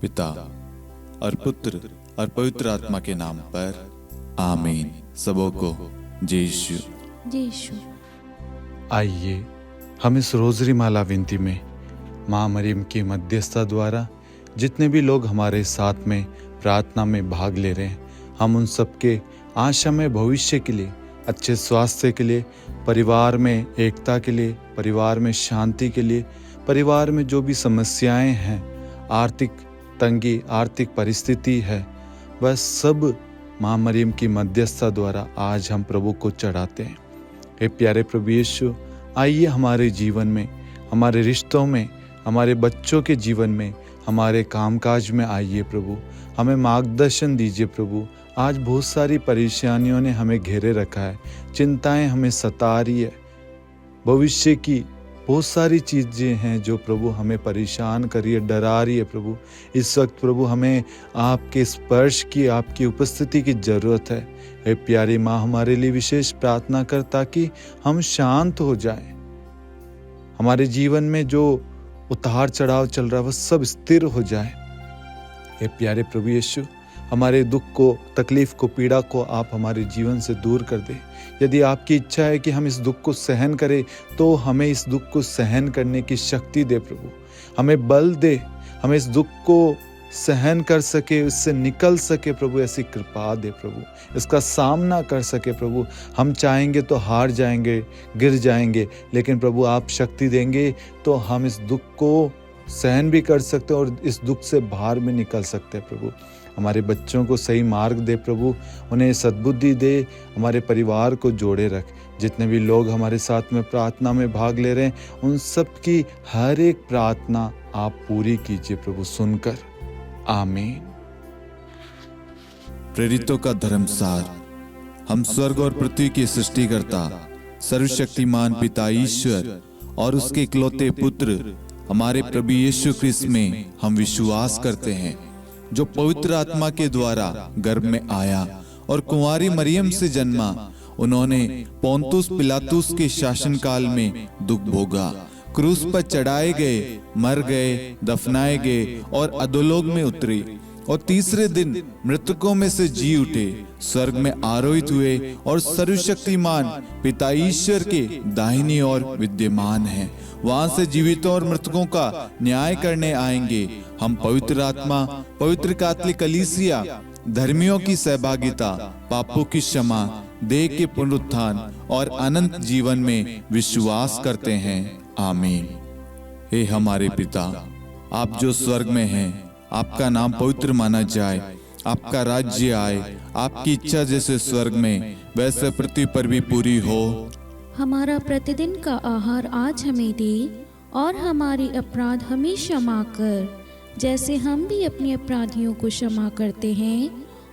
पिता और पुत्र और पवित्र आत्मा के नाम पर आमीन। सबों को जय यीशु। आइए हम इस रोजरी माला विनती में माँ मरियम की मध्यस्थता द्वारा जितने भी लोग हमारे साथ में प्रार्थना में भाग ले रहे हैं, हम उन सबके आशा में भविष्य के लिए, अच्छे स्वास्थ्य के लिए, परिवार में एकता के लिए, परिवार में शांति के लिए, परिवार में जो भी समस्याएं हैं, आर्थिक तंगी, आर्थिक परिस्थिति है, वह सब माँ मरियम की मध्यस्थता द्वारा आज हम प्रभु को चढ़ाते हैं। हे प्यारे प्रभु यीशु, आइए हमारे जीवन में, हमारे रिश्तों में, हमारे बच्चों के जीवन में, हमारे कामकाज में आइए प्रभु, हमें मार्गदर्शन दीजिए प्रभु। आज बहुत सारी परेशानियों ने हमें घेरे रखा है, चिंताएं हमें सता रही है, भविष्य की बहुत सारी चीज़ें हैं जो प्रभु हमें परेशान कर रही है, डरा रही है प्रभु। इस वक्त प्रभु हमें आपके स्पर्श की, आपकी उपस्थिति की ज़रूरत है। हे प्यारी माँ, हमारे लिए विशेष प्रार्थना कर ताकि हम शांत हो जाएं। हमारे जीवन में जो उतार चढ़ाव चल रहा है वह सब स्थिर हो जाए। हे प्यारे प्रभु यीशु, हमारे दुख को, तकलीफ को, पीड़ा को आप हमारे जीवन से दूर कर दे। यदि आपकी इच्छा है कि हम इस दुख को सहन करें तो हमें इस दुख को सहन करने की शक्ति दे प्रभु, हमें बल दे, हमें इस दुख को सहन कर सके, इससे निकल सके प्रभु, ऐसी कृपा दे प्रभु, इसका सामना कर सके प्रभु। हम चाहेंगे तो हार जाएंगे, गिर जाएंगे, लेकिन प्रभु आप शक्ति देंगे तो हम इस दुख को सहन भी कर सकते हैं और इस दुख से बाहर भी निकल सकते हैं प्रभु। हमारे बच्चों को सही मार्ग दे प्रभु, उन्हें सद्बुद्धि दे, हमारे परिवार को जोड़े रख। जितने भी लोग हमारे साथ में प्रार्थना में भाग ले रहे हैं, उन सब की हर एक प्रार्थना आप पूरी कीजिए प्रभु, सुनकर। आमीन। प्रेरितों का धर्मसार। हम स्वर्ग और पृथ्वी के सृष्टिकर्ता सर्वशक्तिमान पिता ईश्वर और उसके इकलौते पुत्र हमारे प्रभु यीशु ख्रिस्त में हम विश्वास करते हैं, जो पवित्र आत्मा के द्वारा गर्भ में आया और कुंवारी मरियम से जन्मा। उन्होंने पोंतुस पिलातुस के शासनकाल में दुख भोगा, क्रूस पर चढ़ाए गए, मर गए, दफनाए गए और अधोलोक में उतरे और तीसरे दिन मृतकों में से जी उठे, स्वर्ग में आरोहित हुए और सर्वशक्तिमान पिता ईश्वर के दाहिनी ओर विद्यमान हैं। वहां से जीवितों और मृतकों का न्याय करने आएंगे। हम पवित्र आत्मा, पवित्र कैथोलिक कलीसिया, धर्मियों की सहभागिता, पापों की क्षमा, देह के पुनरुत्थान और अनंत जीवन में विश्वास करते हैं। आमीन। हे हमारे पिता, आप जो स्वर्ग में हैं, आपका नाम पवित्र माना जाए, आपका राज्य आए, आपकी इच्छा जैसे स्वर्ग में वैसे पृथ्वी पर भी पूरी हो। हमारा प्रतिदिन का आहार आज हमें दे और हमारे अपराध हमें क्षमा कर, जैसे हम भी अपने अपराधियों को क्षमा करते हैं,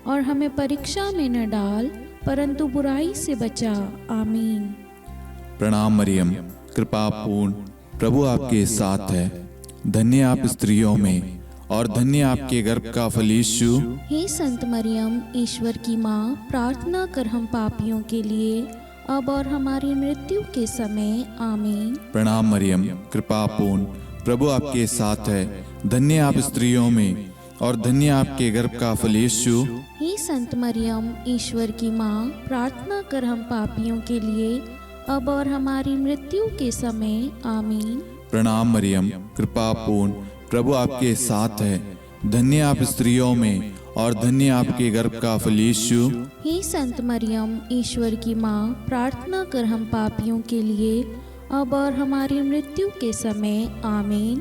और हमें परीक्षा में न डाल परंतु बुराई से बचा। आमीन। प्रणाम मरियम, कृपा पूर्ण, प्रभु आपके साथ है। धन्य आप स्त्रियों में और धन्य आपके गर्भ का फल यीशु। हे संत मरियम, ईश्वर की माँ, प्रार्थना कर हम पापियों के लिए अब और हमारी मृत्यु के समय। आमीन। प्रणाम मरियम, कृपा पूर्ण, प्रभु आपके साथ है। धन्य आप स्त्रियों में और धन्य आपके गर्भ का फल यीशु। हे संत मरियम, ईश्वर की माँ, प्रार्थना कर हम पापियों के लिए अब और हमारी मृत्यु के समय। आमीन। प्रणाम मरियम, कृपा पूर्ण, प्रभु आपके साथ है। धन्य आप स्त्रियों में और धन्य आपके गर्भ का फल यीशु। हे संत मरियम, ईश्वर की माँ, प्रार्थना कर हम पापियों के लिए अब और हमारी मृत्यु के समय। आमीन।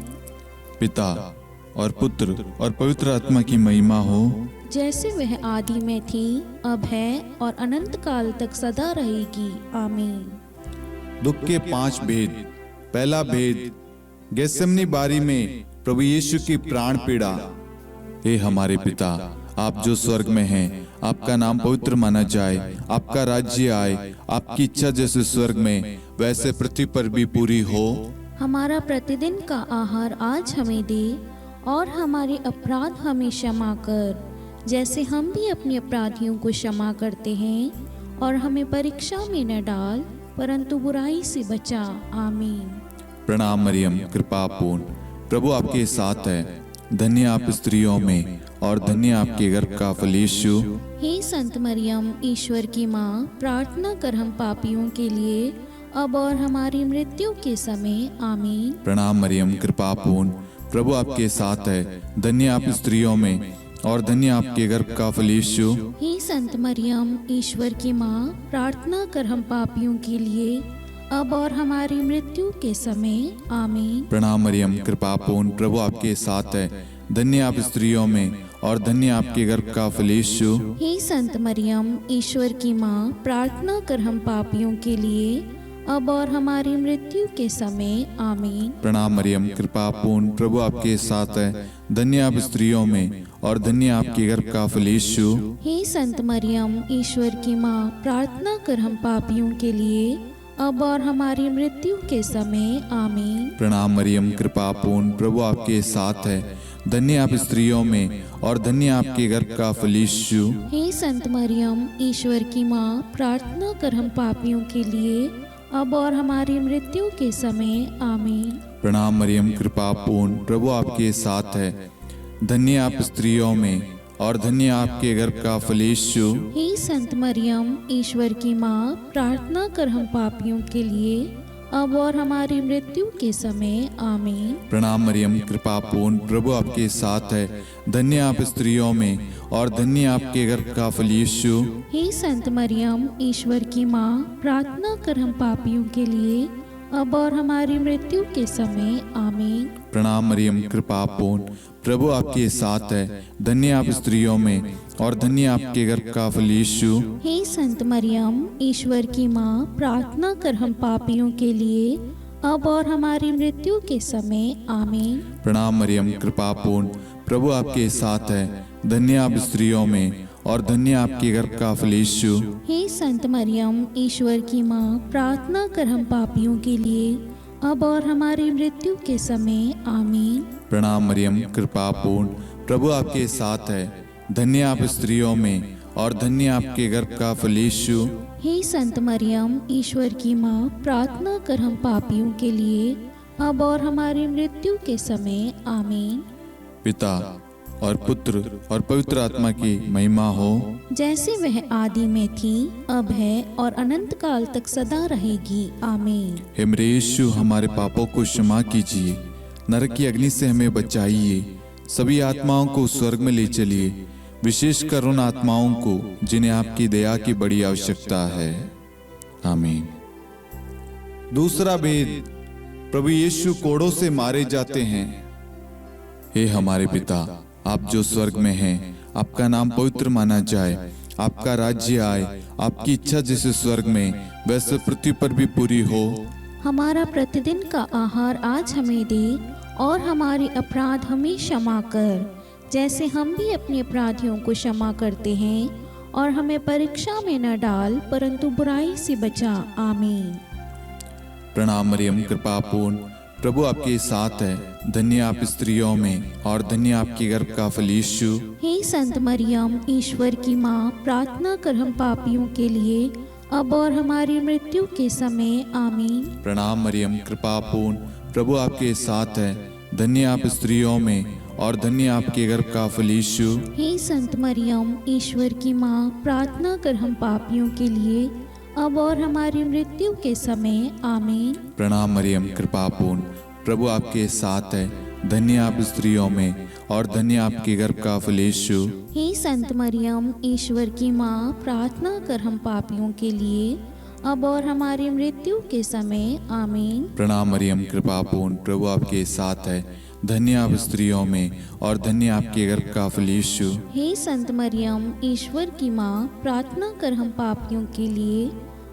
पिता और पुत्र और पवित्र आत्मा की महिमा हो, जैसे वह आदि में थी, अब है और अनंत काल तक सदा रहेगी। आमीन। दुख के 5 भेद। पहला भेद, गेत्सेमनी बारी में प्रभु यीशु की प्राण पीड़ा। हे हमारे पिता, आप जो स्वर्ग में हैं, आपका नाम पवित्र माना जाए, आपका राज्य आए, आपकी इच्छा जैसे स्वर्ग में वैसे पृथ्वी पर भी पूरी हो। हमारा प्रतिदिन का आहार आज हमें दे और हमारे अपराध हमें क्षमा कर, जैसे हम भी अपने अपराधियों को क्षमा करते हैं, और हमें परीक्षा में न डाल परंतु बुराई से बचा। आमीन। प्रणाम मरियम, कृपा पूर्ण, प्रभु आपके साथ है। धन्य आप स्त्रियों में और धन्य आपके गर्भ का फल यीशु। हे संत मरियम, ईश्वर की माँ, प्रार्थना कर हम पापियों के लिए अब और हमारी मृत्यु के समय आमीन। प्रणाम मरियम, कृपा पूर्ण, प्रभु आपके साथ है। धन्य आप स्त्रियों में और धन्य आपके गर्भ का फल यीशु। हे संत मरियम, ईश्वर की माँ, प्रार्थना कर हम पापियों के लिए अब और हमारी मृत्यु के समय आमीन। प्रणाम मरियम, कृपा पूर्ण, प्रभु आपके साथ है। धन्य आप स्त्रियों में और धन्य आपके गर्भ का फल यीशु। हे संत मरियम, ईश्वर की माँ, प्रार्थना कर हम पापियों के लिए अब और हमारी मृत्यु के समय आमीन। प्रणाम मरियम, कृपा पूर्ण, प्रभु आपके साथ है। धन्य आप स्त्रियों में और धन्य आपके गर्भ का फल यीशु। हे संत मरियम, ईश्वर की माँ, प्रार्थना कर हम पापियों के लिए अब और हमारी मृत्यु के समय आमीन। प्रणाम मरियम, कृपा पूर्ण, प्रभु आपके साथ है। धन्य आप स्त्रियों में और धन्य आपके गर्भ का फल यीशु। हे संत मरियम, ईश्वर की माँ, प्रार्थना कर हम पापियों के लिए अब और हमारी मृत्यु के समय आमीन। प्रणाम मरियम, कृपा पूर्ण, प्रभु आपके साथ है। धन्य आप स्त्रियों में और धन्य आपके गर्भ का फल यीशु। हे संत मरियम, ईश्वर की माँ, प्रार्थना कर हम पापियों के लिए अब और हमारी मृत्यु के समय आमीन। प्रणाम मरियम, कृपा पूर्ण, प्रभु आपके साथ है। धन्य आप स्त्रियों में और धन्य आपके गर्भ का फल यीशु। हे संत मरियम, ईश्वर की माँ, प्रार्थना कर हम पापियों के लिए अब और हमारी मृत्यु के समय आमीन। प्रणाम मरियम, कृपा पूर्ण, प्रभु आपके साथ है। धन्य आप स्त्रियों में और धन्य आपके गर्भ का फल यीशु। हे संत मरियम, ईश्वर की माँ, प्रार्थना कर हम पापियों के लिए अब और हमारी मृत्यु के समय आमीन। प्रणाम मरियम, कृपा पूर्ण, प्रभु आपके साथ है। धन्य आप स्त्रियों में और धन्य आपके गर्भ का फल यीशु। हे संत मरियम, ईश्वर की माँ, प्रार्थना कर हम पापियों के लिए अब और हमारी मृत्यु के समय आमीन। प्रणाम मरियम, कृपा पूर्ण, प्रभु आपके साथ है। धन्य आप स्त्रियों में और धन्य आपके गर्भ का फल यीशु। हे संत मरियम, ईश्वर की माँ, प्रार्थना कर हम पापियों के लिए अब और हमारी मृत्यु के समय आमीन। पिता और पुत्र और पवित्र आत्मा की महिमा हो, जैसे वह आदि में थी, अब है और अनंत काल तक सदा रहेगी आमीन। हे मेरे यीशु, हमारे पापों को क्षमा कीजिए, नरक की अग्नि से हमें बचाइए, सभी आत्माओं को स्वर्ग में ले चलिए, विशेषकर उन आत्माओं को जिन्हें आपकी दया की बड़ी आवश्यकता है। आमीन। दूसरा भेद, प्रभु यीशु कोड़ों से मारे जाते हैं। हे हमारे पिता, आप जो स्वर्ग में हैं, आपका नाम पवित्र माना जाए, आपका राज्य आए, आपकी इच्छा जैसे स्वर्ग में वैसे पृथ्वी पर भी पूरी हो। हमारा प्रतिदिन का आहार आज हमें दे और हमारे अपराध हमें क्षमा कर, जैसे हम भी अपने अपराधियों को क्षमा करते हैं, और हमें परीक्षा में न डाल परंतु बुराई से बचा आमीन। प्रणाम मरियम, कृपा पूर्ण, प्रभु आपके साथ है। धन्य आप स्त्रियों में और धन्य आपके गर्भ का फल यीशु। हे संत मरियम, ईश्वर की माँ, प्रार्थना कर हम पापियों के लिए अब और हमारी मृत्यु के समय आमीन। प्रणाम मरियम, कृपा पूर्ण, प्रभु आपके साथ है। धन्य आप स्त्रियों में और धन्य आपके गर्भ का फल यीशु। हे संत मरियम, ईश्वर की माँ, प्रार्थना कर हम पापियों के लिए अब और हमारी मृत्यु के समय आमीन। प्रणाम मरियम, कृपा पूर्ण, प्रभु आपके साथ है। धन्य आप स्त्रियों में और धन्य आपके गर्भ का फल यीशु। हे संत मरियम, ईश्वर की माँ, प्रार्थना कर हम पापियों के लिए अब और हमारी मृत्यु के समय आमीन। प्रणाम मरियम, कृपा पूर्ण, प्रभु आपके साथ है। धन्य आप स्त्रियों में और धन्य आपके गर्भ का फल यीशु। हे संत मरियम, ईश्वर की माँ, प्रार्थना कर हम पापियों के लिए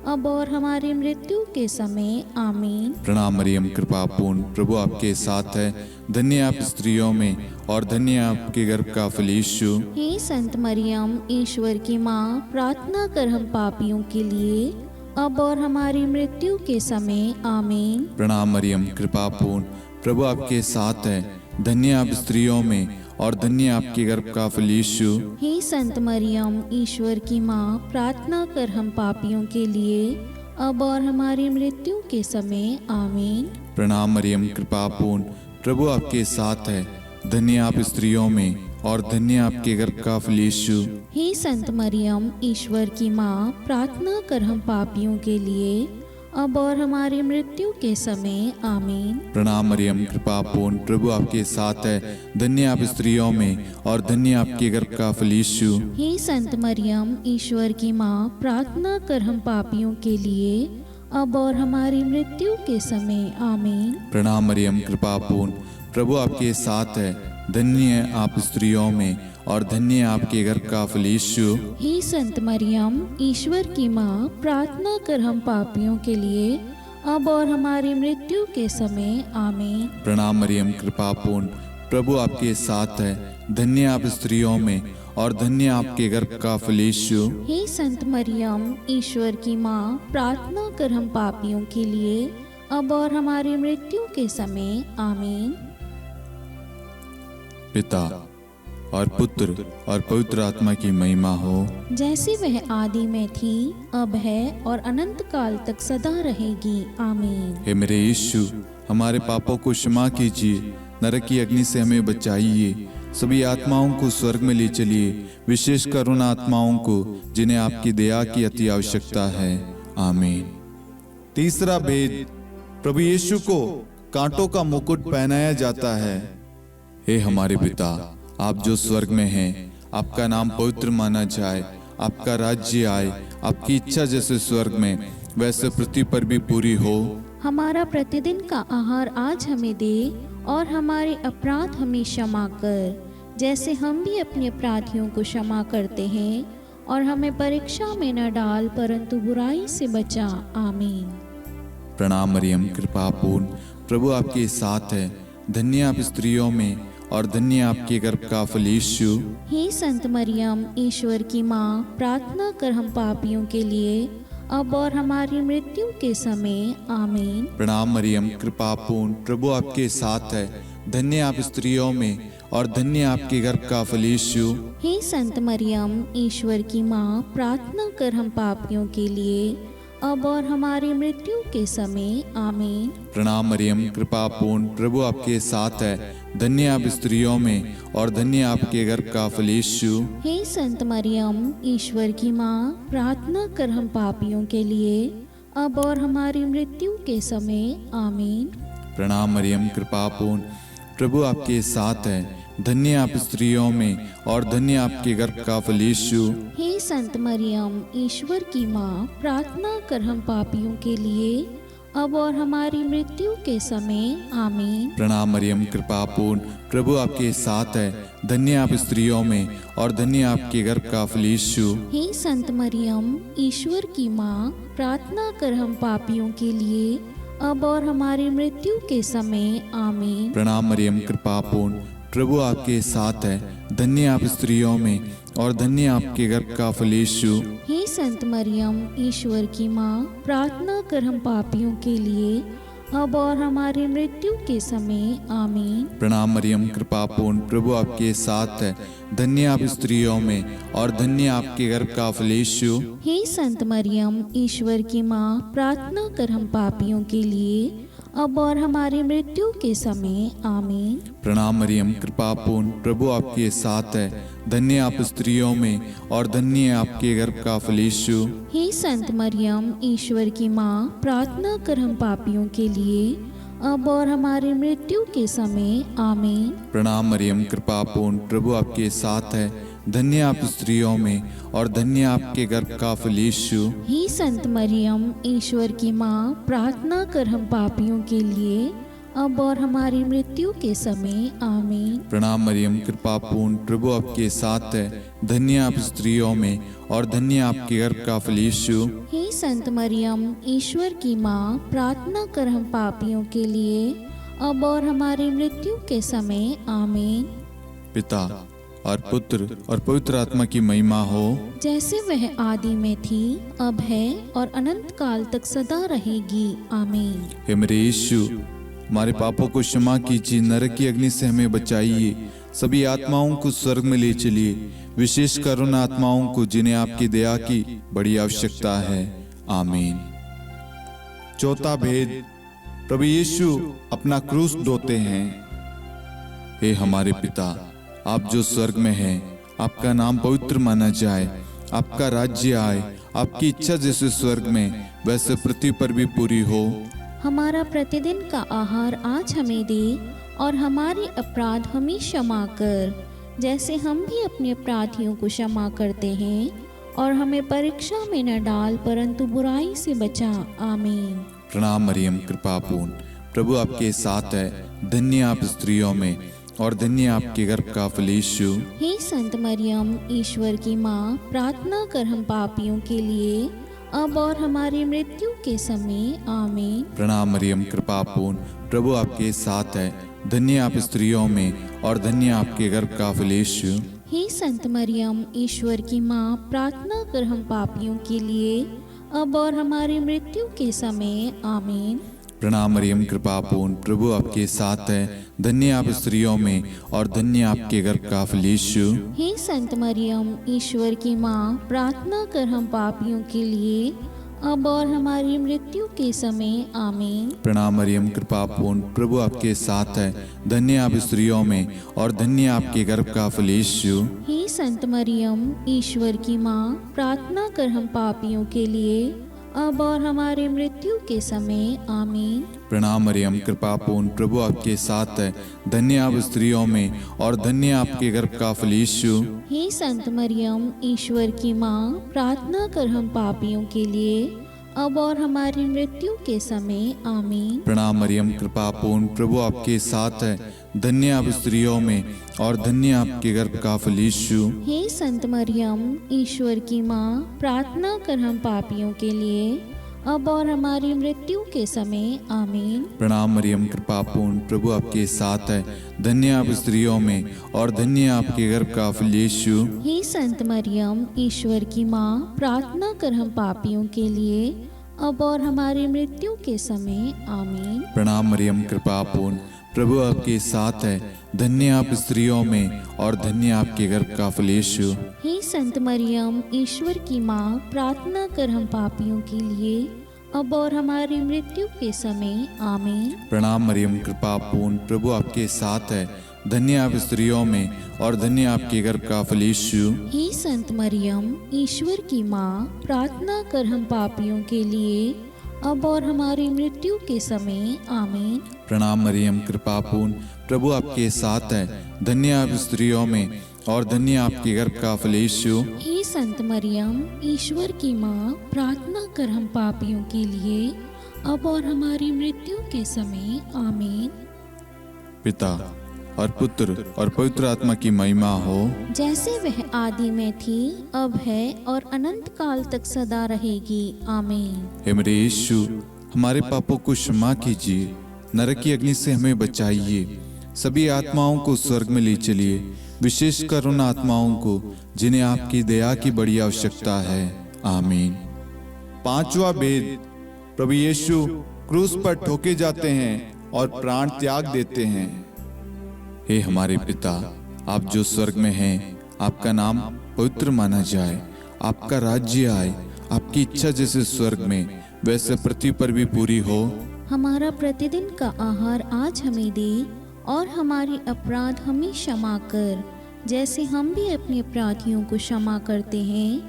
अब और हमारी मृत्यु के समय आमीन। प्रणाम मरियम, कृपा पूर्ण, प्रभु आपके साथ है। धन्य आप स्त्रियों में और धन्य आपके गर्भ का फल यीशु। हे संत मरियम, ईश्वर की माँ, प्रार्थना कर हम पापियों के लिए अब और हमारी मृत्यु के समय आमीन। प्रणाम मरियम, कृपा पूर्ण, प्रभु आपके साथ है। धन्य आप स्त्रियों में और धन्य आपके गर्भ का फल यीशु। हे संत मरियम, ईश्वर की माँ, प्रार्थना कर हम पापियों के लिए अब और हमारी मृत्यु के समय आमीन। प्रणाम मरियम, कृपा पूर्ण, प्रभु आपके साथ है। धन्य आप स्त्रियों में और धन्य आपके गर्भ का फल यीशु। हे संत मरियम, ईश्वर की माँ, प्रार्थना कर हम पापियों के लिए, अब और हमारी मृत्यु के समय। आमीन। प्रणाम मरियम, कृपा पूर्ण, प्रभु आपके साथ है। धन्य आप स्त्रियों में और धन्य आपके गर्भ का फल यीशु। हे संत मरियम, ईश्वर की माँ, प्रार्थना कर हम पापियों के लिए, अब और हमारी मृत्यु के समय। आमीन। प्रणाम मरियम, कृपा पूर्ण, प्रभु आपके साथ है। धन्य आप स्त्रियों में और धन्य आपके गर्भ का फल यीशु। हे संत मरियम, ईश्वर की माँ, प्रार्थना कर हम पापियों के लिए, अब और हमारी मृत्यु के समय। आमीन। प्रणाम मरियम, कृपा पूर्ण, प्रभु आपके साथ है। धन्य आप स्त्रियों में और धन्य आपके गर्भ का फल यीशु। हे संत मरियम, ईश्वर की माँ, प्रार्थना कर हम पापियों के लिए, अब और हमारी मृत्यु के समय। आमीन। पिता और पुत्र और पवित्र आत्मा की महिमा हो, जैसे वह आदि में थी, अब है और अनंत काल तक सदा रहेगी। आमीन। हे मेरे यीशु, हमारे पापों को क्षमा कीजिए, नरक की अग्नि से हमें बचाइए, सभी आत्माओं को स्वर्ग में ले चलिए, विशेषकर उन आत्माओं को जिन्हें आपकी दया की अति आवश्यकता है। आमीन। तीसरा भेद, प्रभु यीशु को कांटों का मुकुट पहनाया जाता है। हे हमारे पिता, आप जो स्वर्ग में हैं, आपका नाम पवित्र माना जाए, आपका राज्य आए, आपकी इच्छा जैसे स्वर्ग में वैसे पृथ्वी पर भी पूरी हो। हमारा प्रतिदिन का आहार आज हमें दे, और हमारे अपराध हमें क्षमा कर, जैसे हम भी अपने अपराधियों को क्षमा करते हैं, और हमें परीक्षा में न डाल, परंतु बुराई से बचा। आमीन। प्रणाम मरियम, कृपा पूर्ण, प्रभु आपके साथ है। धन्य आप स्त्रियों में और धन्य आपके गर्भ का फल यीशु। हे संत मरियम, ईश्वर की माँ, प्रार्थना कर हम पापियों के लिए, अब और हमारी मृत्यु के समय। आमीन। प्रणाम मरियम, कृपा पूर्ण, प्रभु आपके साथ है। धन्य आप स्त्रियों में और धन्य आपके गर्भ का फल यीशु। हे संत मरियम, ईश्वर की माँ, प्रार्थना कर हम पापियों के लिए, अब और हमारी मृत्यु के समय। आमीन। प्रणाम मरियम, कृपा पूर्ण, प्रभु आपके साथ है। धन्य आप स्त्रियों में और धन्य आपके गर्भ का फल यीशु। हे संत मरियम, ईश्वर की माँ, प्रार्थना कर हम पापियों के लिए, अब और हमारी मृत्यु के समय। आमीन। प्रणाम मरियम, कृपा पूर्ण, प्रभु आपके साथ है। धन्य आप स्त्रियों में और धन्य आपके गर्भ का फल यीशु। हे संत मरियम, ईश्वर की माँ, प्रार्थना कर हम पापियों के लिए, अब और हमारी मृत्यु के समय। आमीन। प्रणाम मरियम, कृपा पूर्ण, प्रभु आपके साथ है। धन्य आप स्त्रियों में और धन्य आपके गर्भ का फल यीशु। हे संत मरियम, ईश्वर की माँ, प्रार्थना कर हम पापियों के लिए, अब और हमारी मृत्यु के समय। आमीन। प्रणाम मरियम, कृपा पूर्ण, प्रभु आपके साथ है। धन्य आप स्त्रियों में और धन्य आपके गर्भ का फल यीशु। हे संत मरियम, ईश्वर की माँ, प्रार्थना कर हम पापियों के लिए, अब और हमारी मृत्यु के समय। आमीन। प्रणाम मरियम, कृपा पूर्ण, प्रभु आपके साथ है। धन्य आप स्त्रियों में और धन्य आपके गर्भ का फल यीशु। हे संत मरियम, ईश्वर की माँ, प्रार्थना कर हम पापियों के लिए, अब और हमारी मृत्यु के समय। आमीन। प्रणाम मरियम, कृपा पूर्ण, प्रभु आपके साथ है। धन्य आप स्त्रियों में और धन्य आपके गर्भ का फल यीशु। हे संत मरियम, ईश्वर की माँ, प्रार्थना कर हम पापियों के लिए, अब और हमारी मृत्यु के समय। आमीन। प्रणाम मरियम, कृपा पूर्ण, प्रभु आपके साथ है। धन्य आप स्त्रियों में और धन्य आपके गर्भ का फल यीशु। हे संत मरियम, ईश्वर की माँ, प्रार्थना कर हम पापियों के लिए, अब और हमारी मृत्यु के समय। आमीन। प्रणाम मरियम, कृपा पूर्ण, प्रभु आपके साथ है। धन्य आप स्त्रियों में और धन्य आपके गर्भ का फल यीशु। हे संत मरियम, ईश्वर की माँ, प्रार्थना कर हम पापियों के लिए, अब और हमारी मृत्यु के समय। आमीन। पिता और पुत्र और पवित्र आत्मा की महिमा हो, जैसे वह आदि में थी, अब है और अनंत काल तक सदा रहेगी। आमीन। हे मेरे यीशु, हमारे पापों को क्षमा कीजिए, नरक की अग्नि से हमें बचाइए, सभी आत्माओं को स्वर्ग में ले चलिए, विशेषकर उन आत्माओं को जिन्हें आपकी दया की बड़ी आवश्यकता है। आमीन। चौथा भेद, प्रभु यीशु अपना क्रूस ढोते हैं। हे हमारे पिता, आप जो स्वर्ग में हैं, आपका नाम पवित्र माना जाए, आपका राज्य आए, आपकी इच्छा जैसे स्वर्ग में वैसे पृथ्वी पर भी पूरी हो। हमारा प्रतिदिन का आहार आज हमें दे, और हमारे अपराध हमें क्षमा कर, जैसे हम भी अपने अपराधियों को क्षमा करते हैं, और हमें परीक्षा में न डाल, परंतु बुराई से बचा। आमीन। प्रणाम मरियम, कृपा पूर्ण, प्रभु आपके साथ है। धन्य आप स्त्रियों में, और धन्य आपके गर्भ का फल यीशु। हे संत मरियम, ईश्वर की माँ, प्रार्थना कर हम पापियों के लिए, अब और हमारी मृत्यु के समय। आमीन। प्रणाम मरियम, कृपा पूर्ण, प्रभु आपके साथ है। धन्य आप स्त्रियों में, और धन्य आपके गर्भ का फल यीशु। हे संत मरियम, ईश्वर की माँ, प्रार्थना कर हम पापियों के लिए, अब और हमारी मृत्यु के समय। आमीन। प्रणाम मरियम, कृपा पूर्ण, प्रभु आपके साथ है। धन्य आप स्त्रियों में, और धन्य आपके गर्भ का फल यीशु। हे संत मरियम, ईश्वर की माँ, प्रार्थना कर हम पापियों के लिए, अब और हमारी मृत्यु के समय। आमीन। प्रणाम मरियम, कृपा पूर्ण, प्रभु आपके साथ है। धन्य आप स्त्रियों में, और धन्य आपके गर्भ का फल यीशु। हे संत मरियम, ईश्वर की माँ, प्रार्थना कर हम पापियों के लिए, अब और हमारी मृत्यु के समय। आमीन। प्रणाम मरियम, कृपा पूर्ण, प्रभु आपके साथ है। धन्य आप स्त्रियों में, और धन्य आपके गर्भ का फल यीशु। हे संत मरियम, ईश्वर की माँ, प्रार्थना कर हम पापियों के लिए, अब और हमारी मृत्यु के समय। आमीन। प्रणाम मरियम, कृपा पूर्ण, प्रभु आपके साथ है। धन्य आप स्त्रियों में, और धन्य आपके गर्भ का फल यीशु। हे संत मरियम, ईश्वर की माँ, प्रार्थना कर हम पापियों के लिए, अब और हमारी मृत्यु के समय। आमीन। प्रणाम मरियम, कृपा पूर्ण, प्रभु आपके साथ है। धन्य आप स्त्रियों में, और धन्य आपके गर्भ का फल यीशु। हे संत मरियम, ईश्वर की माँ, प्रार्थना कर हम पापियों के लिए, अब और हमारी मृत्यु के समय। आमीन। प्रणाम मरियम, कृपा पूर्ण, प्रभु आपके साथ है। धन्य आप स्त्रियों में, और धन्य आपके गर्भ का फल यीशु। हे संत मरियम, ईश्वर की माँ, प्रार्थना कर हम पापियों के लिए, अब और हमारी मृत्यु के समय। आमीन। प्रणाम मरियम, कृपा पूर्ण, प्रभु आपके साथ है। धन्य आप स्त्रियों में, और धन्य आपके गर्भ का फल यीशु। हे संत मरियम, ईश्वर की माँ, प्रार्थना कर हम पापियों के लिए, अब और हमारी मृत्यु के समय। आमीन। प्रणाम मरियम, कृपा पूर्ण, प्रभु आपके साथ है। धन्य आप स्त्रियों में, और धन्य आपके गर्भ का फल यीशु। हे संत मरियम, ईश्वर की माँ, प्रार्थना कर हम पापियों के लिए, अब और हमारी मृत्यु के समय। आमीन। पिता और पुत्र और पवित्र आत्मा की महिमा हो, जैसे वह आदि में थी, अब है, और अनंत काल तक सदा रहेगी। आमीन। हे मेरे यीशु, हमारे पापों को क्षमा कीजिए, नरक की अग्नि से हमें बचाइए, सभी आत्माओं को स्वर्ग में ले चलिए, विशेषकर उन आत्माओं को जिन्हें आपकी दया की बड़ी आवश्यकता है। आमीन। पांचवा भेद, प्रभु यीशु क्रूस पर ठोके जाते हैं और प्राण त्याग देते हैं। हे हमारे पिता, आप जो स्वर्ग में हैं, आपका नाम पवित्र माना जाए, आपका राज्य आए, आपकी इच्छा जैसे स्वर्ग में वैसे पृथ्वी पर भी पूरी हो। हमारा प्रतिदिन का आहार आज हमें दे, और हमारे अपराध हमें क्षमा कर, जैसे हम भी अपने अपराधियों को क्षमा करते हैं,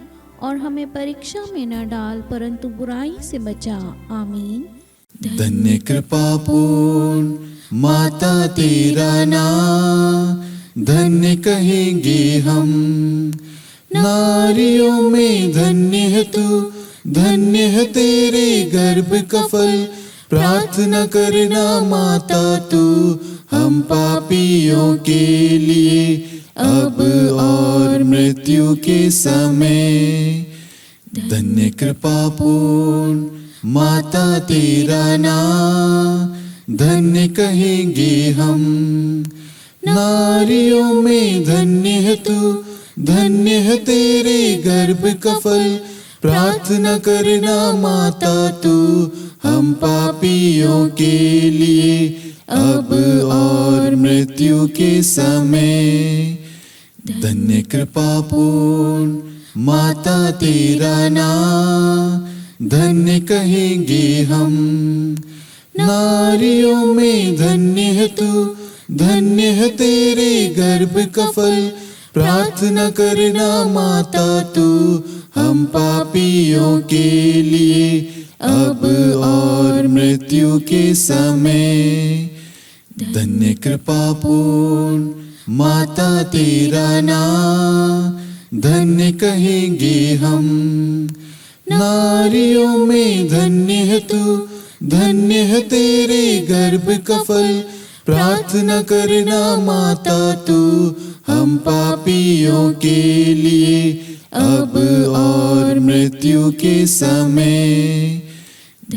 और हमें परीक्षा में न डाल, परंतु बुराई से बचा। आमीन। धन्य कृपा पूर्ण माता तेरा नाम, धन्य कहेंगे हम, नारियों में धन्य है तू, धन्य है तेरे गर्भ का फल। प्रार्थना करना माता तू हम पापियों के लिए, अब और मृत्यु के समय। धन्य कृपा पूर्ण माता तेरा नाम, धन्य कहेंगे हम, नारियों में धन्य है तू, धन्य है तेरे गर्भ का फल। प्रार्थना करना माता तू हम पापियों के लिए, अब और मृत्यु के समय। धन्य कृपा पूर्ण माता तेरा नाम, धन्य कहेंगे हम, नारियों में धन्य है तू, धन्य है तेरे गर्भ का फल। प्रार्थना करना माता तू हम पापियों के लिए, अब और मृत्यु के समय। धन्य कृपा पूर्ण माता तेरा नाम, धन्य कहेंगे हम। नारियों में धन्य है तू, धन्य है तेरे गर्भ का फल। प्रार्थना करना माता तू हम पापियों के लिए, अब और मृत्यु के समय।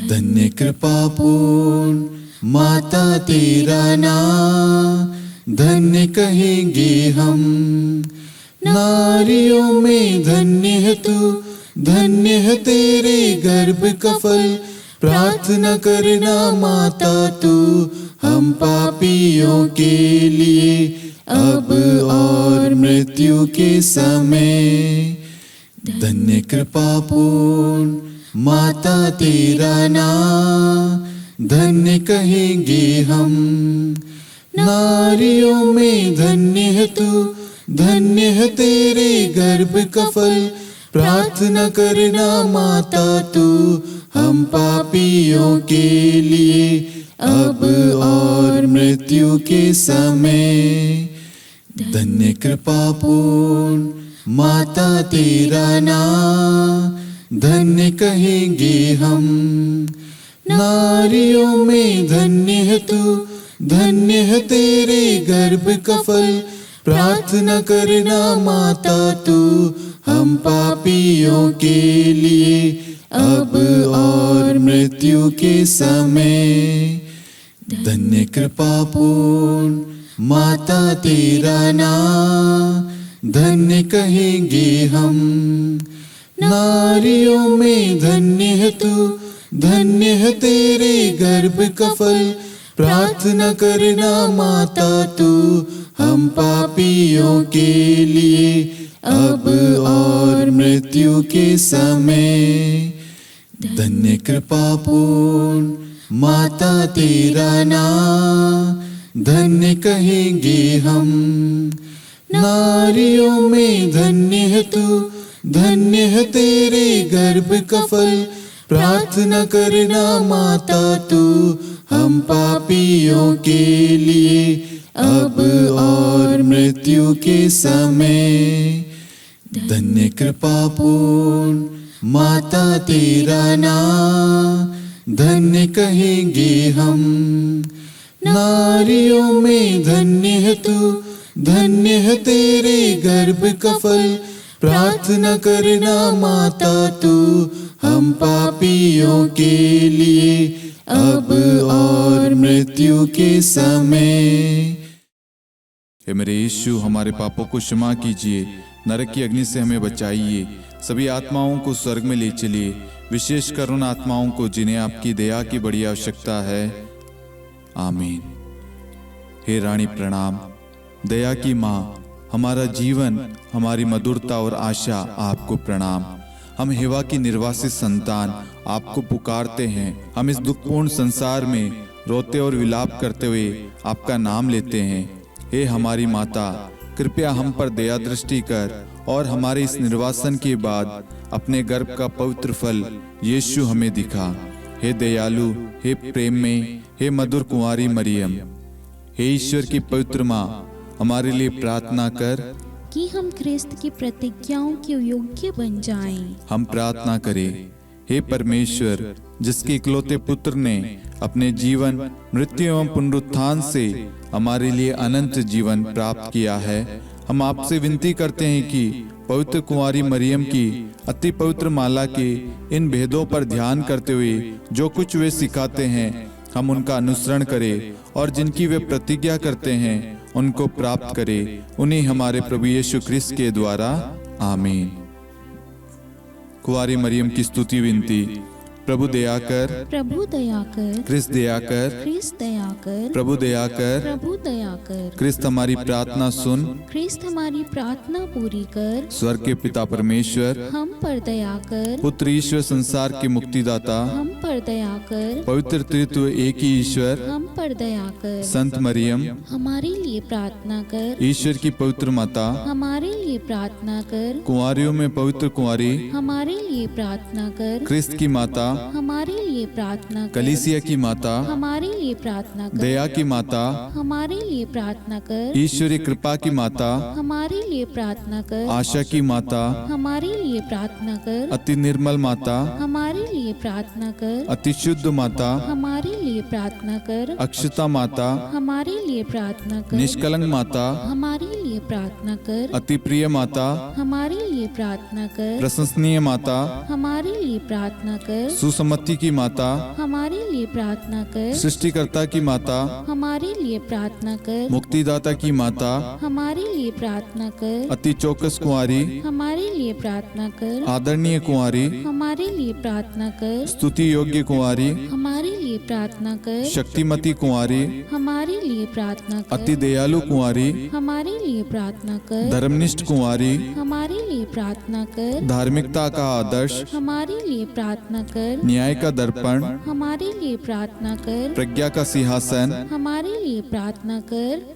धन्य कृपा पूर्ण माता तेरा नाम, धन्य कहेंगे हम। नारियों में धन्य है तू, धन्य है तेरे गर्भ का फल। प्रार्थना करना माता तू हम पापियों के लिए, अब और मृत्यु के समय। धन्य कृपा पूर्ण माता तेरा नाम, धन्य कहेंगे हम। नारियों में धन्य है तू, धन्य है तेरे गर्भ का फल। प्रार्थना करना माता तू हम पापियों के लिए, अब और मृत्यु के समय। धन्य कृपा पूर्ण माता तेरा नाम, धन्य कहेंगे हम। नारियों में धन्य है तू, धन्य है तेरे गर्भ का फल। प्रार्थना करना माता तू हम पापियों के लिए, अब और मृत्यु के समय। धन्य कृपा पूर्ण माता तेरा नाम, धन्य कहेंगे हम। नारियों में धन्य है तू, धन्य है तेरे गर्भ का फल। प्रार्थना करना माता तू हम पापियों के लिए, अब और मृत्यु के समय। धन्य कृपा पूर्ण माता तेरा नाम, धन्य कहेंगे हम। नारियों में धन्य है तू, धन्य है तेरे गर्भ का फल। प्रार्थना करना माता तू हम पापियों के लिए, अब और मृत्यु के समय। धन्य कृपा पूर्ण माता तेरा नाम, धन्य कहेंगे हम। नारियों में धन्य है तू, धन्य है तेरे गर्भ का फल। प्रार्थना करना माता तू हम पापियों के लिए, अब और मृत्यु के समय। हे मेरे यीशु, हमारे पापों को क्षमा कीजिए, नरक की अग्नि से हमें बचाइए, सभी आत्माओं को स्वर्ग में ले चलिए, विशेषकर उन आत्माओं को जिन्हें आपकी दया की बड़ी आवश्यकता है। आमीन। हे रानी प्रणाम, दया की माँ, हमारा जीवन, हमारी मधुरता और आशा आपको प्रणाम। हम हेवा की निर्वासित संतान आपको पुकारते हैं। हम इस दुखपूर्ण संसार में रोते और विलाप करते हुए आपका नाम लेते हैं। हे हमारी माता, कृपया हम पर दया दृष्टि कर और हमारे इस निर्वासन के बाद अपने गर्भ का पवित्र फल यीशु हमें दिखा। हे दयालु, हे प्रेम में, हे मधुर कुंवारी मरियम, हे ईश्वर की पवित्र माँ, हमारे लिए प्रार्थना कर कि हम ख्रिस्त की प्रतिज्ञाओं के योग्य बन जाएं। हम प्रार्थना करें। हे परमेश्वर, जिसके इकलौते पुत्र ने अपने जीवन, मृत्यु एवं पुनरुत्थान से हमारे लिए अनंत जीवन प्राप्त किया है, हम आपसे विनती करते हैं कि पवित्र कुंवारी मरियम की अति पवित्र माला के इन भेदों पर ध्यान करते हुए जो कुछ वे सिखाते हैं, हम उनका अनुसरण करें और जिनकी वे प्रतिज्ञा करते हैं उनको प्राप्त करें। उन्हीं हमारे प्रभु यीशु ख्रिस्त के द्वारा। आमीन। कुंवारी मरियम की स्तुति विनती। प्रभु दया कर, प्रभु दया कर, ख्रिस्त दया कर, ख्रिस्त दया कर, प्रभु दया कर, प्रभु दया कर, ख्रिस्त हमारी प्रार्थना सुन, ख्रिस्त हमारी प्रार्थना पूरी कर, स्वर्ग के पिता परमेश्वर, हम पर दया कर, पुत्र ईश्वर संसार के मुक्तिदाता, हम पर पर दया कर, पवित्र त्रित्व एक ही ईश्वर, हम पर दया कर, संत मरियम, हमारे लिए प्रार्थना कर, ईश्वर की पवित्र माता, हमारे लिए प्रार्थना कर, कुंवारियों में पवित्र कुंवारी, हमारे लिए प्रार्थना कर, क्रिस्त की माता, हमारे लिए प्रार्थना कर, कलीसिया की माता, हमारे लिए प्रार्थना कर, दया की माता, हमारे लिए प्रार्थना कर, ईश्वरीय कृपा की माता, हमारे लिए प्रार्थना कर, आशा की माता, हमारे लिए प्रार्थना कर, अति निर्मल माता, हमारे लिए प्रार्थना कर, अति शुद्ध माता, हमारे लिए प्रार्थना कर, अक्षता माता, हमारे लिए प्रार्थना कर, निष्कलंक माता, हमारे लिए प्रार्थना कर, अति प्रिय माता, हमारे लिए प्रार्थना कर, प्रशंसनीय माता, हमारे लिए प्रार्थना कर, सुसम्मति की माता, हमारे लिए प्रार्थना कर, सृष्टिकर्ता की माता, हमारे लिए प्रार्थना कर, मुक्तिदाता की माता, हमारे लिए प्रार्थना कर, अति चौकस कुंवारी, हमारे लिए प्रार्थना कर, आदरणीय कुंवारी, हमारे लिए प्रार्थना कर, स्तुति योग्य कुंवारी, हमारे लिए प्रार्थना कर, शक्तिमती कुंवारी, हमारे लिए प्रार्थना कर, अति दयालु कुंवारी, हमारे लिए प्रार्थना कर, धर्मनिष्ठ कुंवारी, हमारे लिए प्रार्थना कर, धार्मिकता का आदर्श, हमारे लिए प्रार्थना कर, न्याय का दर्पण, हमारे लिए प्रार्थना कर, प्रज्ञा का सिंहासन, हमारे लिए प्रार्थना कर,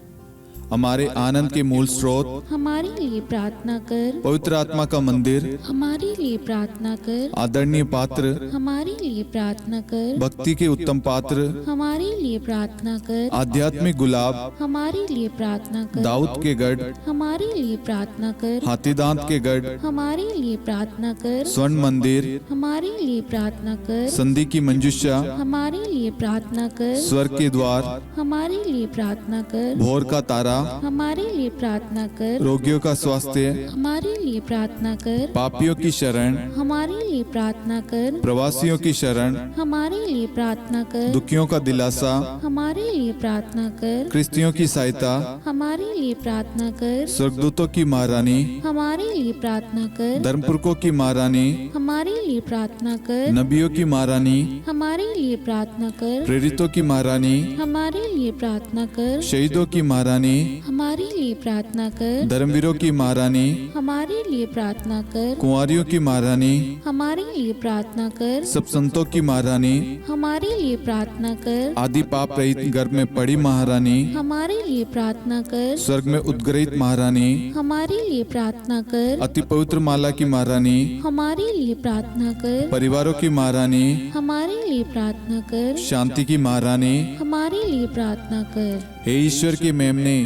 हमारे आनंद के मूल स्रोत, हमारे लिए प्रार्थना कर, पवित्र आत्मा का मंदिर, हमारे लिए प्रार्थना कर, आदरणीय पात्र, हमारे लिए प्रार्थना कर, भक्ति के उत्तम पात्र, हमारे लिए प्रार्थना कर, आध्यात्मिक गुलाब, हमारे लिए प्रार्थना कर, दाऊद के गढ़, हमारे लिए प्रार्थना कर, हाथीदांत के गढ़, हमारे लिए प्रार्थना कर, स्वर्ण मंदिर, हमारे लिए प्रार्थना कर, संधि की मंजुषा, हमारे लिए प्रार्थना कर, स्वर्ग के द्वार, हमारे लिए प्रार्थना कर, भोर का तारा, हमारे लिए प्रार्थना कर, रोगियों का स्वास्थ्य, हमारे लिए प्रार्थना कर, पापियों की शरण, हमारे लिए प्रार्थना कर, प्रवासियों की शरण, हमारे लिए प्रार्थना कर, दुखियों का दिलासा, हमारे लिए प्रार्थना कर, क्रिस्तियों की सहायता, हमारे लिए प्रार्थना कर, स्वर्गदूतों की महारानी, हमारे लिए प्रार्थना कर, धर्मपुरखों की महारानी, हमारे लिए प्रार्थना कर, नबियों की महारानी, हमारे लिए प्रार्थना कर, प्रेरितों की महारानी, हमारे लिए प्रार्थना कर, शहीदों की महारानी, हमारे लिए प्रार्थना कर, धर्मवीरों की महारानी, हमारे लिए प्रार्थना कर, कुंवारियों की महारानी, हमारे लिए प्रार्थना कर, सब संतों की महारानी, हमारे लिए प्रार्थना कर, आदि पाप रहित गर्भ में पड़ी महारानी, हमारे लिए प्रार्थना कर, स्वर्ग में उद्ग्रहित महारानी, हमारे लिए प्रार्थना कर, अति पवित्र माला की महारानी, हमारे लिए प्रार्थना कर, परिवारों की महारानी, हमारे लिए प्रार्थना कर, शांति की महारानी, हमारे लिए प्रार्थना कर। हे ईश्वर के मेमने,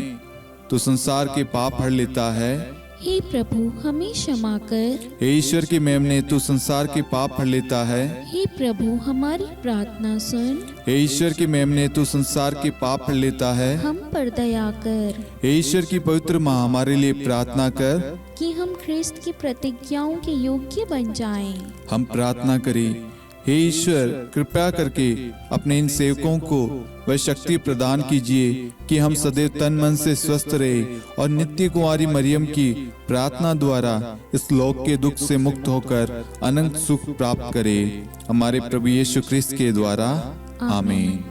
तू संसार के पाप हर लेता है। हे प्रभु हमें क्षमा कर। हे ईश्वर के मेमने, तू संसार के पाप हर लेता है। हे प्रभु हमारी प्रार्थना सुन। हे ईश्वर के मेमने, तू संसार के पाप हर लेता है। हम पर दया कर हे ईश्वर की पवित्र माँ, हमारे लिए प्रार्थना कर कि हम ख्रिस्त की प्रतिज्ञाओं के योग्य बन जाएं। हम प्रार्थना करें। हे ईश्वर, कृपया करके अपने इन सेवकों को वह शक्ति प्रदान कीजिए कि हम सदैव तन मन से स्वस्थ रहे और नित्य कुंवारी मरियम की प्रार्थना द्वारा इस लोक के दुख से मुक्त होकर अनंत सुख प्राप्त करें। हमारे प्रभु यीशु ख्रिस्त के द्वारा आमीन।